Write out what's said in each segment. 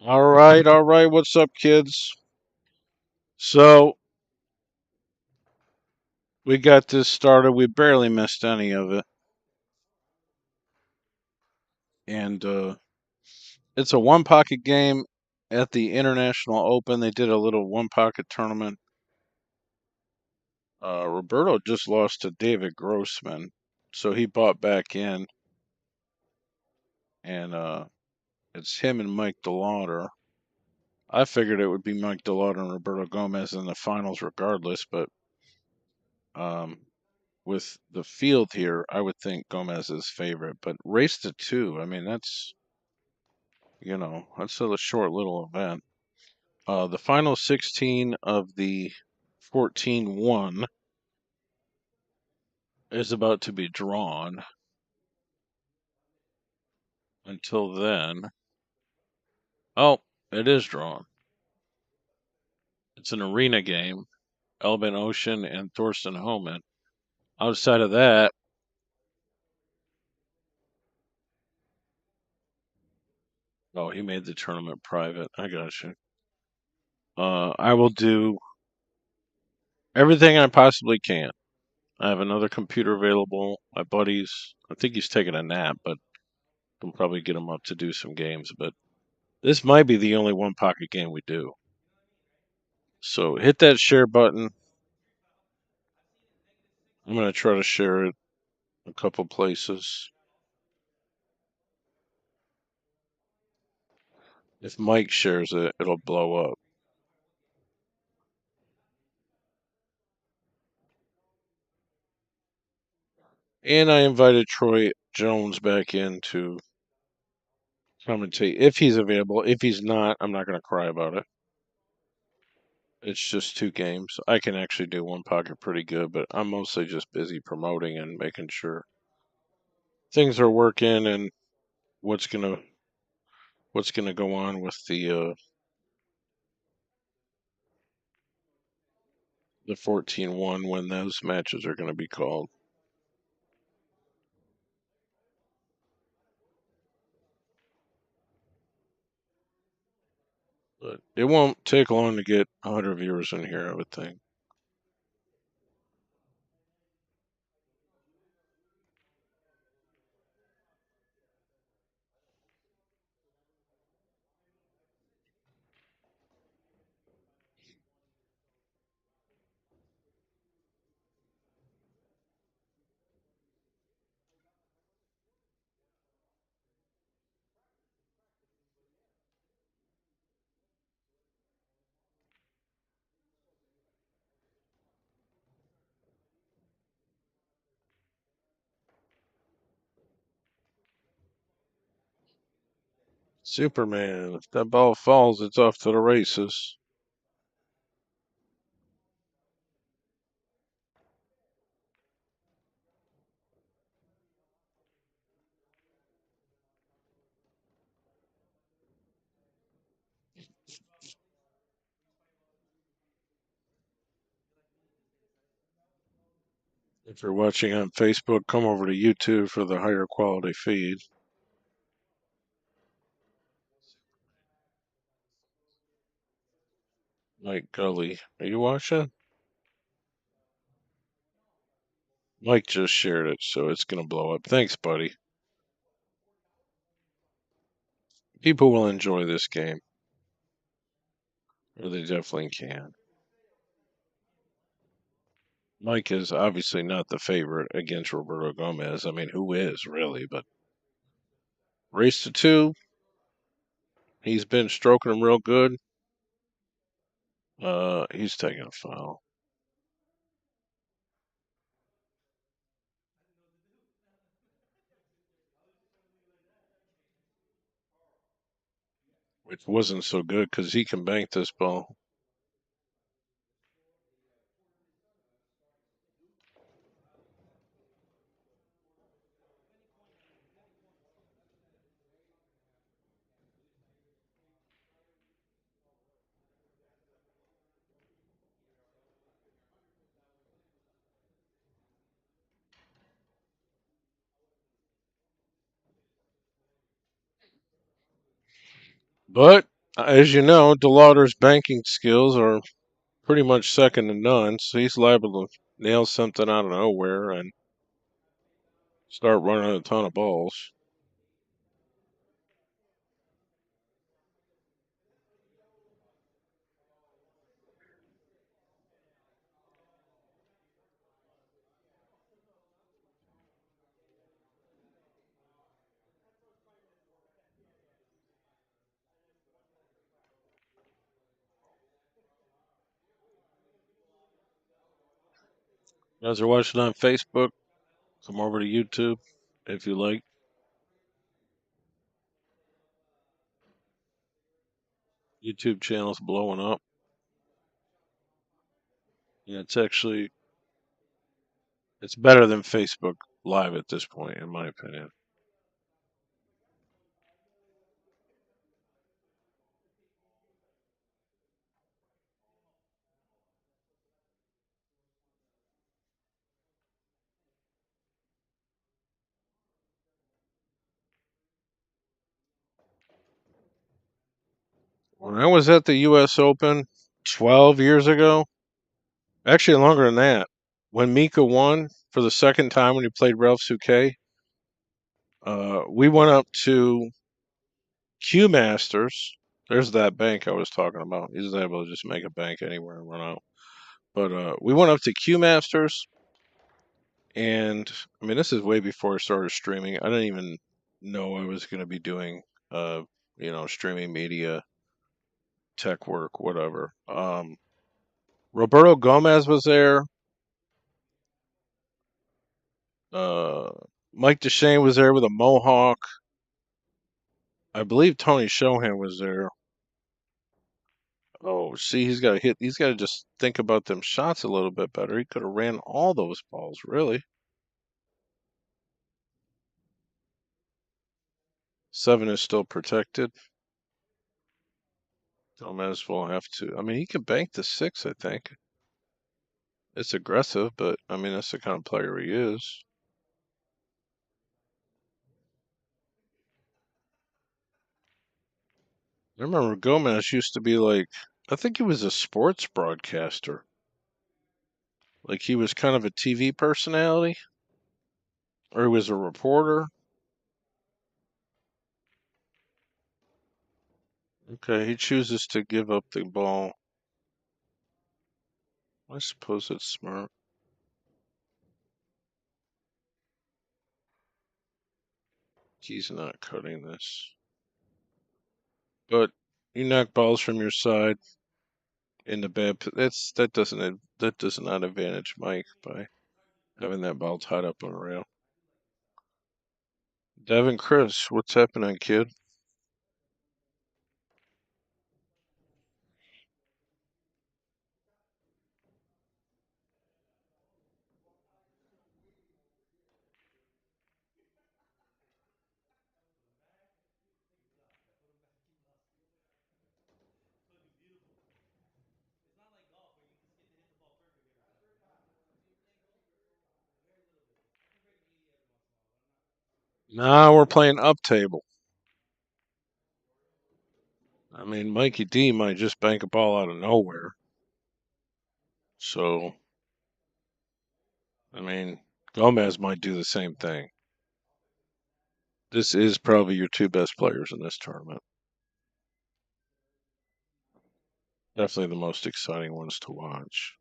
All right. What's up, kids? So we got this started. We barely missed any of it, and it's a one pocket game at the International Open. They did a little one pocket tournament. Roberto just lost to David Grossman, so he bought back in, and it's him and Mike DeLawder. I figured it would be Mike DeLawder and Roberto Gomez in the finals, regardless, but um, with the field here, I would think Gomez is favorite, but race to two. I mean, that's a short little event. The final 16 of the 14-1 is about to be drawn. Until then, oh, it is drawn. It's an arena game. Elvin Ocean and Thorsten Homan. Outside of that, oh, he made the tournament private. I got you. I will do everything I possibly can. I have another computer available. My buddy's, I think he's taking a nap, but I'll probably get him up to do some games. But this might be the only one pocket game we do. So hit that share button. I'm going to try to share it a couple places. If Mike shares it, it'll blow up. And I invited Troy Jones back in to commentate if he's available. If he's not, I'm not going to cry about it. It's just two games. I can actually do one pocket pretty good, but I'm mostly just busy promoting and making sure things are working and what's gonna what's gonna go on with the 14-1 when those matches are gonna be called. But it won't take long to get 100 viewers in here, I would think. Superman, if that ball falls, it's off to the races. If you're watching on Facebook, come over to YouTube for the higher quality feed. Mike Gully, are you watching? Mike just shared it, so it's gonna blow up. Thanks, buddy. People will enjoy this game, or they definitely can. Mike is obviously not the favorite against Roberto Gomez. I mean, who is really? But race to two, he's been stroking him real good. He's taking a foul, which wasn't so good because he can bank this ball. But as you know, DeLawder's banking skills are pretty much second to none, so he's liable to nail something out of nowhere and start running a ton of balls. You guys are watching on Facebook, come over to YouTube if you like. YouTube channel's blowing up. Yeah, it's better than Facebook Live at this point, in my opinion. When I was at the U.S. Open 12 years ago, actually longer than that, when Mika won for the second time when he played Ralph Souquet, we went up to Q Masters. There's that bank I was talking about. He's able to just make a bank anywhere and run out. But we went up to Q Masters, and I mean, this is way before I started streaming. I didn't even know I was going to be doing, uh, streaming media, tech work, whatever. Roberto Gomez was there. Uh, Mike DeShane was there with a mohawk. I believe Tony Shohan was there. Oh, see, he's got to hit. He's got to just think about them shots a little bit better. He could have ran all those balls, really. Seven is still protected. Gomez will have to. I mean, he can bank the six, I think. It's aggressive, but I mean, that's the kind of player he is. I remember Gomez used to be like, I think he was a sports broadcaster. Like he was kind of a TV personality, or he was a reporter. Okay, he chooses to give up the ball. I suppose it's smart. He's not cutting this. But you knock balls from your side in the bad. That does not advantage Mike by having that ball tied up on a rail. Devin Chris, what's happening, kid? Nah, we're playing up table. I mean, Mikey D might just bank a ball out of nowhere. So, I mean, Gomez might do the same thing. This is probably your two best players in this tournament. Definitely the most exciting ones to watch.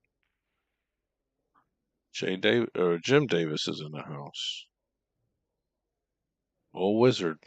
Jim Davis is in the house. Old Wizard.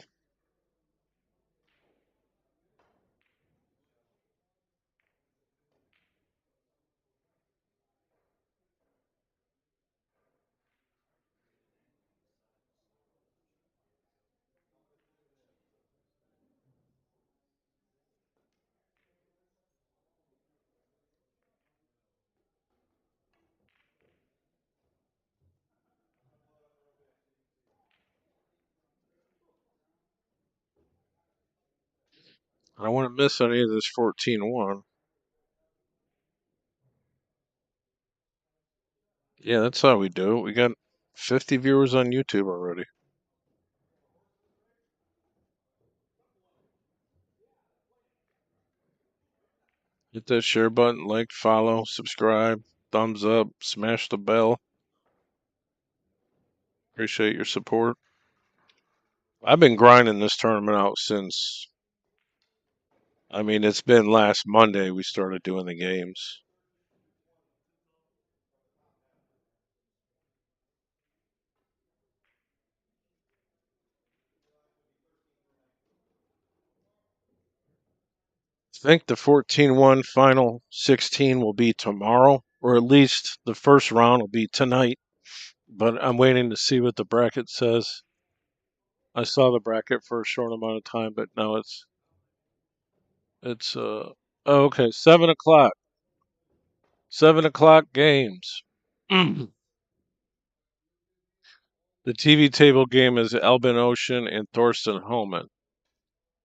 I don't want to miss any of this 14-1. Yeah, that's how we do it. We got 50 viewers on YouTube already. Hit that share button, like, follow, subscribe, thumbs up, smash the bell. Appreciate your support. I've been grinding this tournament out since, I mean, it's been last Monday we started doing the games. I think the 14-1 final 16 will be tomorrow, or at least the first round will be tonight. But I'm waiting to see what the bracket says. I saw the bracket for a short amount of time, but now it's oh, okay, 7 o'clock. 7 o'clock games. The TV table game is Albin Ocean and Thorsten Homan.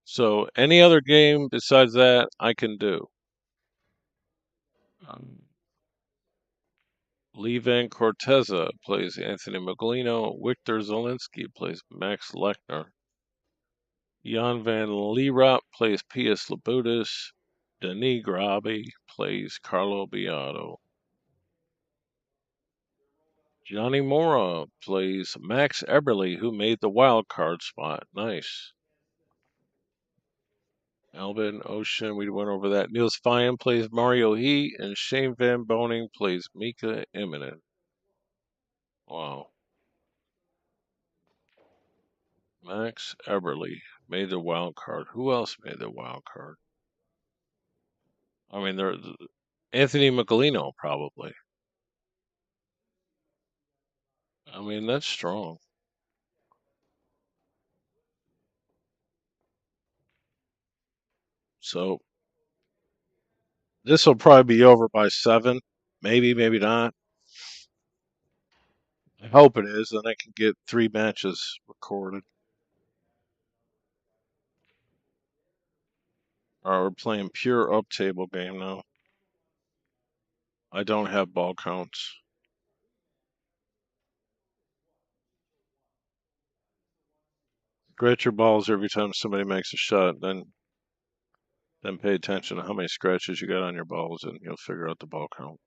So any other game besides that, I can do. Um, Lee Van Corteza plays Anthony Maglino. Victor Zelinsky plays Max Lechner. Jan van Lierop plays P.S. Labutis. Denis Grabe plays Carlo Biado. Johnny Mora plays Max Eberly, who made the wild card spot. Nice. Albin Ocean, we went over that. Niels Fine plays Mario He, and Shane Van Boning plays Mika Immonen. Wow. Max Eberly made the wild card. Who else made the wild card? I mean, there Anthony Magalino probably. I mean, that's strong. So this will probably be over by 7. Maybe, maybe not. I hope it is. Then I can get 3 matches recorded. All right, we're playing pure up table game now. I don't have ball counts. Scratch your balls every time somebody makes a shot. Then pay attention to how many scratches you got on your balls, and you'll figure out the ball count.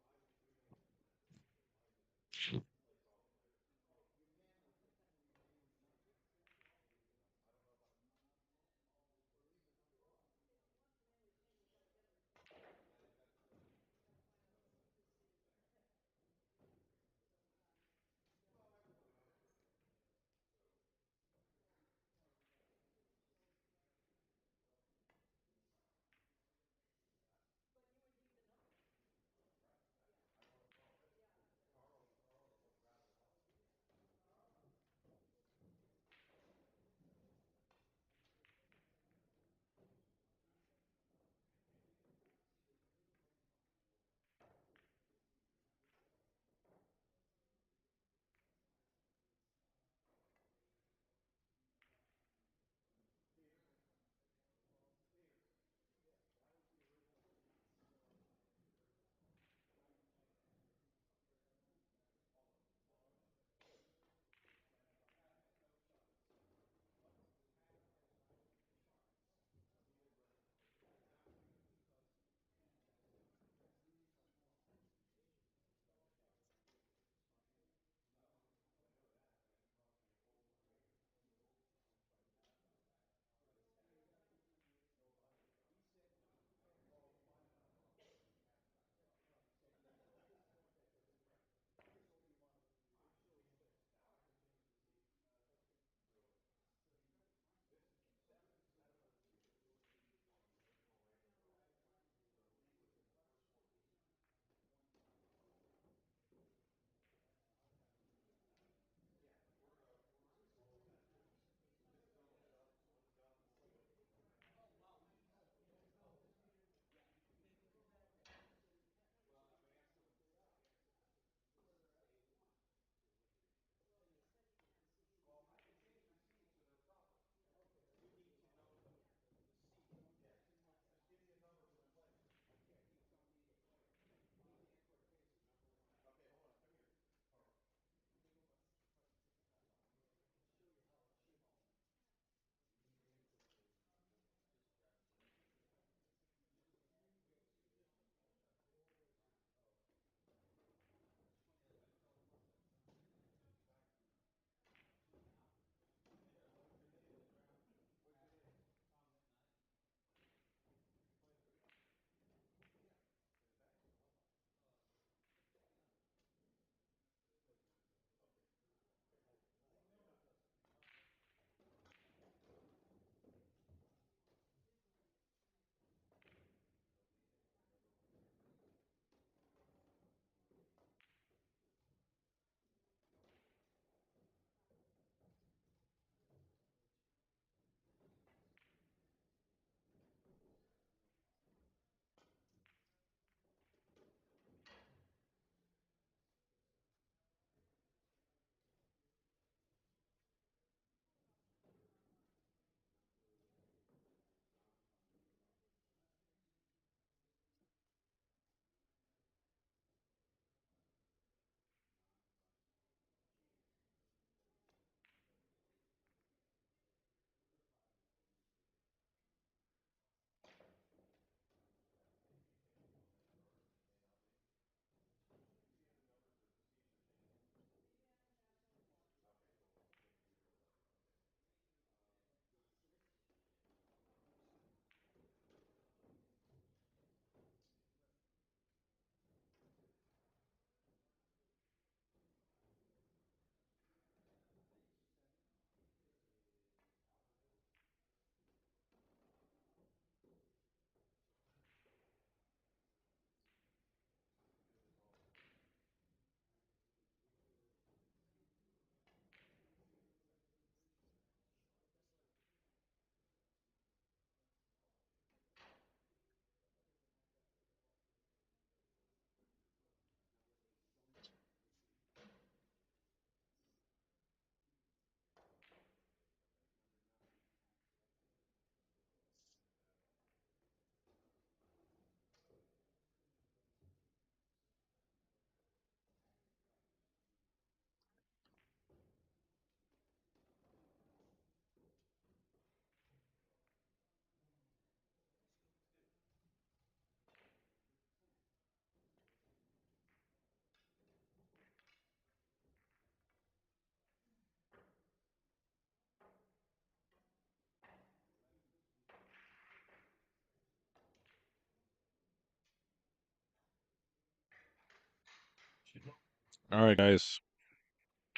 All right, guys.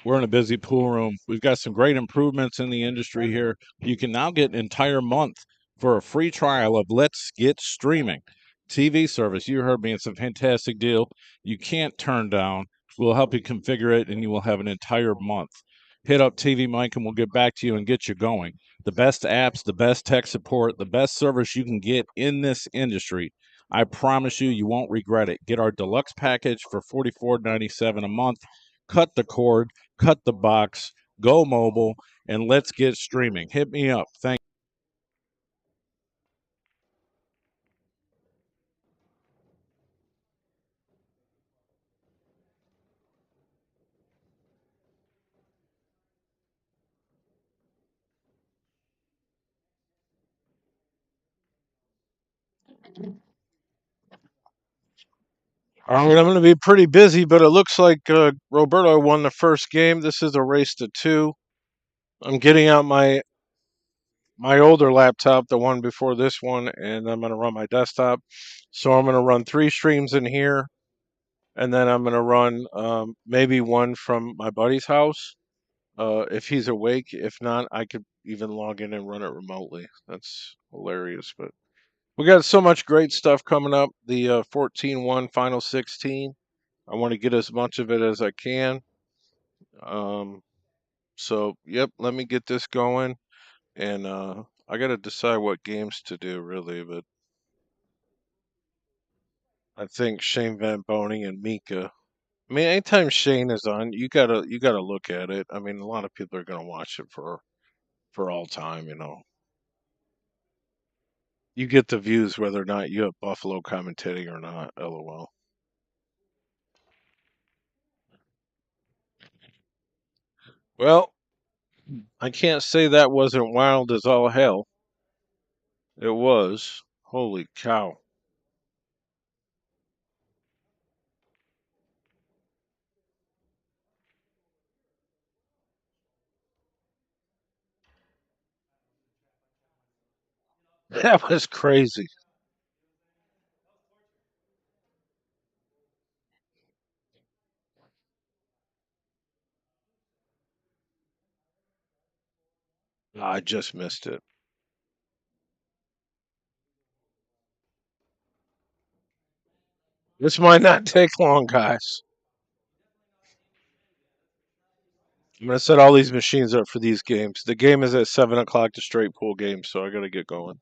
We're in a busy pool room. We've got some great improvements in the industry here. You can now get an entire month for a free trial of Let's Get Streaming TV service. You heard me. It's a fantastic deal. You can't turn down. We'll help you configure it, and you will have an entire month. Hit up TvMike, and we'll get back to you and get you going. The best apps, the best tech support, the best service you can get in this industry. I promise you, you won't regret it. Get our deluxe package for $44.97 a month. Cut the cord, cut the box, go mobile, and let's get streaming. Hit me up. Thank All right, I'm going to be pretty busy, but it looks like Roberto won the first game. This is a race to two. I'm getting out my older laptop, the one before this one, and I'm going to run my desktop. So I'm going to run 3 streams in here, and then I'm going to run maybe one from my buddy's house if he's awake. If not, I could even log in and run it remotely. That's hilarious, but we got so much great stuff coming up. The 14-1 Final 16. I want to get as much of it as I can. Um, so, yep, let me get this going. And I got to decide what games to do, really. But I think Shane Van Boning and Mika. I mean, anytime Shane is on, you gotta look at it. I mean, a lot of people are gonna watch it for all time. You get the views whether or not you have Buffalo commentating or not. LOL. Well, I can't say that wasn't wild as all hell. It was. Holy cow. That was crazy. I just missed it. This might not take long, guys. I'm gonna set all these machines up for these games. The game is at 7 o'clock, the straight pool game, so I gotta get going.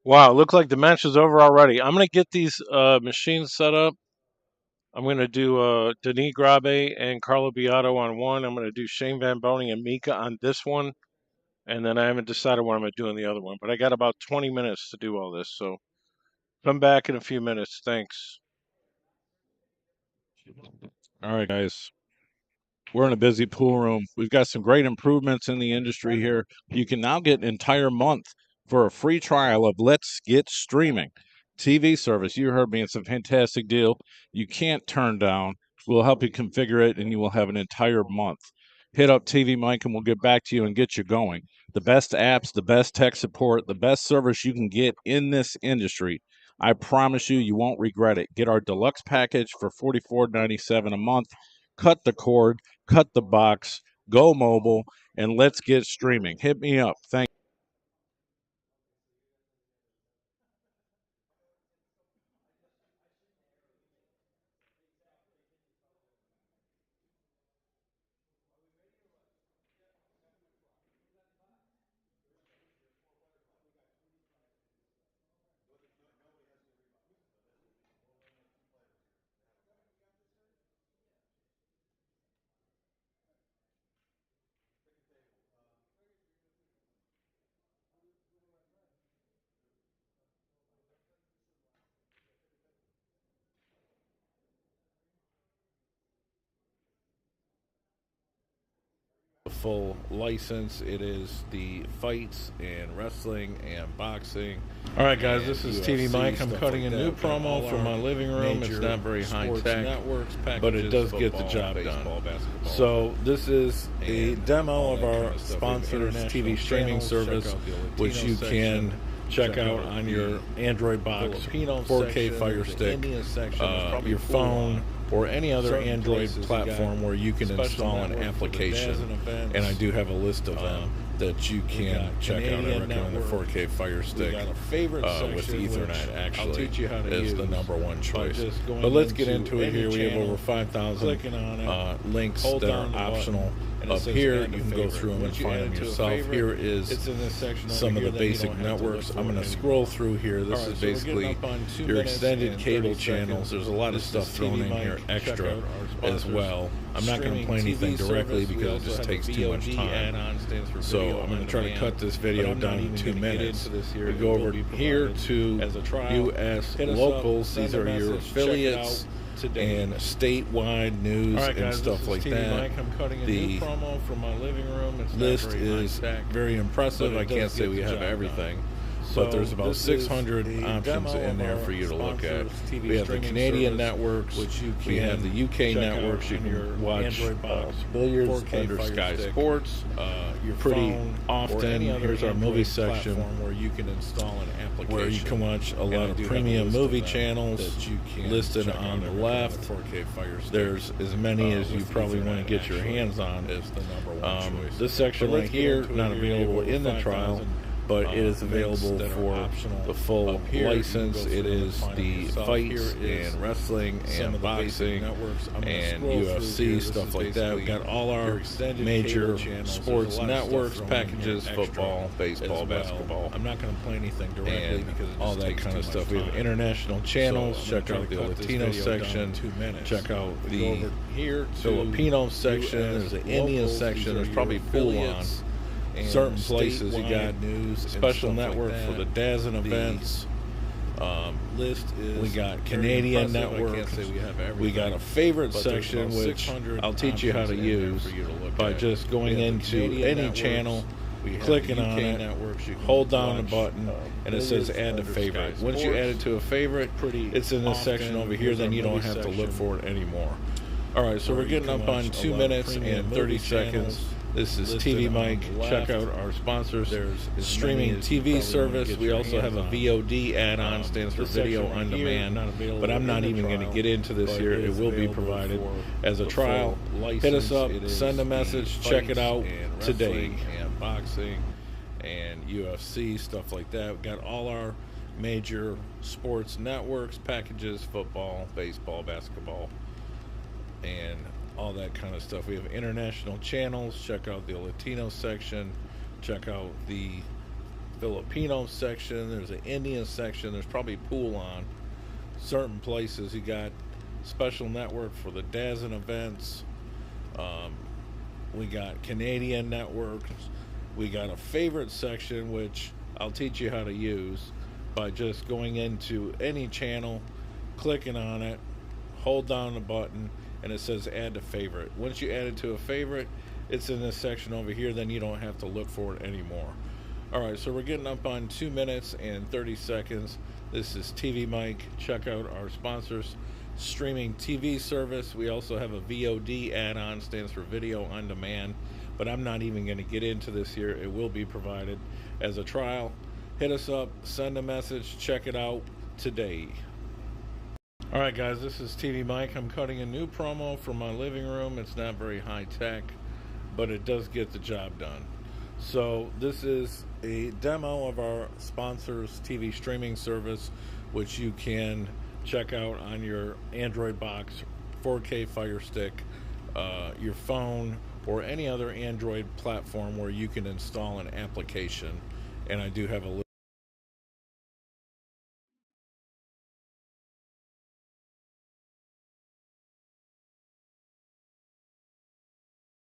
Wow, looks like the match is over already. I'm gonna get these machines set up. I'm gonna do Denis Grabe and Carlo Beato on one. I'm gonna do Shane Van Boning and Mika on this one, and then I haven't decided what I'm gonna do on the other one. But I got about 20 minutes to do all this, so come back in a few minutes. Thanks. All right, guys. We're in a busy pool room. We've got some great improvements in the industry here. You can now get an entire month for a free trial of Let's Get Streaming TV service. You heard me. It's a fantastic deal. You can't turn down. We'll help you configure it, and you will have an entire month. Hit up TvMike, and we'll get back to you and get you going. The best apps, the best tech support, the best service you can get in this industry. I promise you, you won't regret it. Get our deluxe package for $44.97 a month. Cut the cord, cut the box, go mobile, and let's get streaming. Hit me up. Thank full license. It is the fights and wrestling and boxing. All right, guys, this is TvMike. I'm cutting a new promo for my living room. It's not very high tech, but it does get the job done. So this is a demo of our sponsor's TV streaming service, which you can check out on your Android box, 4K Fire Stick, your phone, or any other Android platform where you can install an application. And I do have a list of them that you can check out. I recommend the 4K Fire Stick with Ethernet, actually, is the #1 choice. But let's get into it here. We have over 5,000 links that are optional. Up here, you can go through them and find them yourself. Here is some of the basic networks. I'm going to scroll through here. This is basically your extended cable channels. There's a lot of stuff thrown in here extra as well. I'm not going to play anything directly because it just takes too much time. So I'm going to try to cut this video down to 2 minutes. We go over here to U.S. locals. These are your affiliates and statewide news and stuff like that. The list is very impressive. I can't say we have everything, but there's about 600 options in there for you to look at. We have the Canadian networks, we have the UK networks. You can watch billiards under Sky Sports pretty often. Here's our movie section where you can install an application, where you can watch a lot of premium movie channels listed on the left. There's as many as you probably want to get your hands on. This section right here, not available in the trial, but it is available for the full license. It is the fights and wrestling and boxing and UFC, stuff like that. We've got all our major sports networks, packages, football, baseball, basketball. I'm not going to play anything directly because all that kind of stuff. We have international channels. Check out the Latino section. Check out the Filipino section. There's the Indian section. There's probably full-on certain places. You got news, special network for the DAZN events. We got Canadian network. We got a favorite section, which I'll teach you how to use by just going into any channel, clicking on it, hold down the button, and it says add to favorite. Once you add it to a favorite, it's in this section over here, then you don't have to look for it anymore. Alright, so we're getting up on 2 minutes and 30 seconds. This is TvMike. Check out our sponsors. There's streaming TV service. We also have a VOD add-on, stands for Video On Demand. But I'm not even going to get into this here. It will be provided as a trial. Hit us up, send a message, check it out today. And boxing and UFC, stuff like that. We've got all our major sports networks, packages, football, baseball, basketball, and all that kind of stuff. We have international channels. Check out the Latino section. Check out the Filipino section, there's an Indian section, there's probably pool on certain places. You got special network for the DAZN events. We got Canadian networks. We got a favorite section, which I'll teach you how to use by just going into any channel, clicking on it, hold down the button, and it says add to favorite. Once you add it to a favorite, it's in this section over here, then you don't have to look for it anymore. Alright, so we're getting up on 2 minutes and 30 seconds. This is TvMike. Check out our sponsors streaming TV service. We also have a VOD add-on, stands for video on demand, but I'm not even going to get into this here. It will be provided as a trial. Hit us up, send a message, check it out today. Alright guys, this is TvMike. I'm cutting a new promo for my living room. It's not very high tech, but it does get the job done. So this is a demo of our sponsors TV streaming service, which you can check out on your Android box, 4K Fire Stick, your phone, or any other Android platform where you can install an application. And I do have a